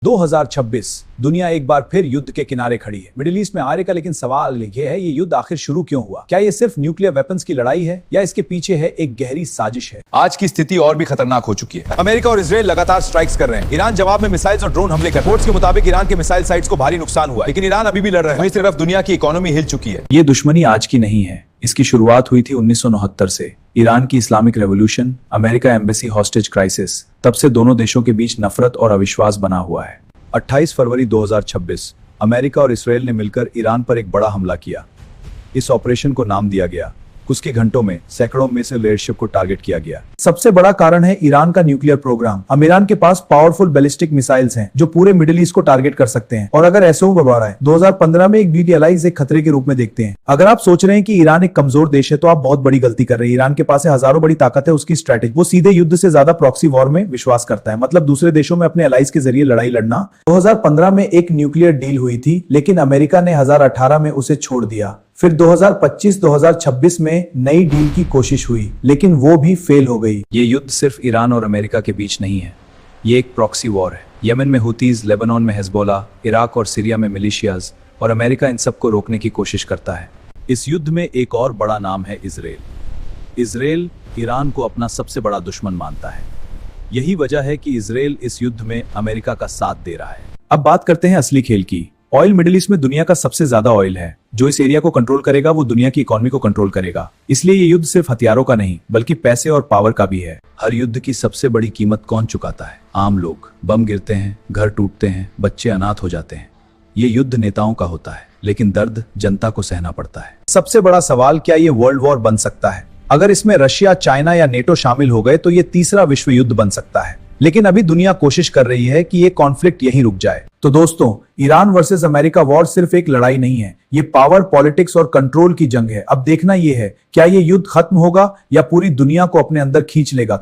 2026 दुनिया एक बार फिर युद्ध के किनारे खड़ी है। मिडिल ईस्ट में आ रहे का लेकिन सवाल ये है, ये युद्ध आखिर शुरू क्यों हुआ? क्या ये सिर्फ न्यूक्लियर वेपन्स की लड़ाई है या इसके पीछे है एक गहरी साजिश है? आज की स्थिति और भी खतरनाक हो चुकी है। अमेरिका और इजराइल लगातार स्ट्राइक्स कर रहे हैं। ईरान जवाब में मिसाइल्स और ड्रोन हमले कर। रिपोर्ट्स के मुताबिक ईरान के मिसाइल साइट्स को भारी नुकसान हुआ, लेकिन ईरान अभी भी लड़ रहा है। वहीं तरफ दुनिया की इकोनॉमी हिल चुकी है। ये दुश्मनी आज की नहीं है, इसकी शुरुआत हुई थी 1969 से। ईरान की Islamic revolution, America embassy hostage crisis, तब से दोनों देशों के बीच नफरत और अविश्वास बना हुआ है। 28 फरवरी 2026 अमेरिका और इसराइल ने मिलकर ईरान पर एक बड़ा हमला किया। इस ऑपरेशन को नाम दिया गया। कुछ के घंटों में सैकड़ों मिसाइल एयरशिप को टारगेट किया गया। सबसे बड़ा कारण है ईरान का न्यूक्लियर प्रोग्राम। ईरान के पास पावरफुल बैलिस्टिक मिसाइल्स हैं जो पूरे मिडिल ईस्ट को टारगेट कर सकते हैं। और अगर ऐसा बढ़ रहा है, 2015 में एक बीटी एलाइज एक खतरे के रूप में देखते हैं। अगर आप सोच रहे हैं कि ईरान एक कमजोर देश है तो आप बहुत बड़ी गलती कर रहे हैं। ईरान के पास हजारों बड़ी ताकत है। उसकी स्ट्रैटेजी, वो सीधे युद्ध से ज्यादा प्रॉक्सी वॉर में विश्वास करता है, मतलब दूसरे देशों में अपने एलाइज के जरिए लड़ाई लड़ना। 2015 में एक न्यूक्लियर डील हुई थी, लेकिन अमेरिका ने 2018 में उसे छोड़ दिया। फिर 2025-2026 में नई डील की कोशिश हुई, लेकिन वो भी फेल हो गई। ये युद्ध सिर्फ ईरान और अमेरिका के बीच नहीं है, ये एक प्रॉक्सी वॉर है। यमन में हुतीज, लेबनान में हिजबुल्लाह, इराक और सीरिया में मिलिशियाज, और अमेरिका इन सबको रोकने की कोशिश करता है। इस युद्ध में एक और बड़ा नाम है इजराइल। इजराइल ईरान को अपना सबसे बड़ा दुश्मन मानता है। यही वजह है कि इजराइल इस युद्ध में अमेरिका का साथ दे रहा है। अब बात करते हैं असली खेल की। ऑयल मिडिल ईस्ट में दुनिया का सबसे ज्यादा ऑयल है। जो इस एरिया को कंट्रोल करेगा वो दुनिया की इकोनॉमी को कंट्रोल करेगा। इसलिए ये युद्ध सिर्फ हथियारों का नहीं, बल्कि पैसे और पावर का भी है। हर युद्ध की सबसे बड़ी कीमत कौन चुकाता है? आम लोग। बम गिरते हैं, घर टूटते हैं, बच्चे अनाथ हो जाते हैं। ये युद्ध नेताओं का होता है, लेकिन दर्द जनता को सहना पड़ता है। सबसे बड़ा सवाल, क्या ये वर्ल्ड वॉर बन सकता है? अगर इसमें रशिया, चाइना या नेटो शामिल हो गए तो ये तीसरा विश्व युद्ध बन सकता है। लेकिन अभी दुनिया कोशिश कर रही है कि ये कॉन्फ्लिक्ट यहीं रुक जाए। तो दोस्तों, ईरान वर्सेस अमेरिका वॉर सिर्फ एक लड़ाई नहीं है, ये पावर, पॉलिटिक्स और कंट्रोल की जंग है। अब देखना ये है, क्या ये युद्ध खत्म होगा या पूरी दुनिया को अपने अंदर खींच लेगा।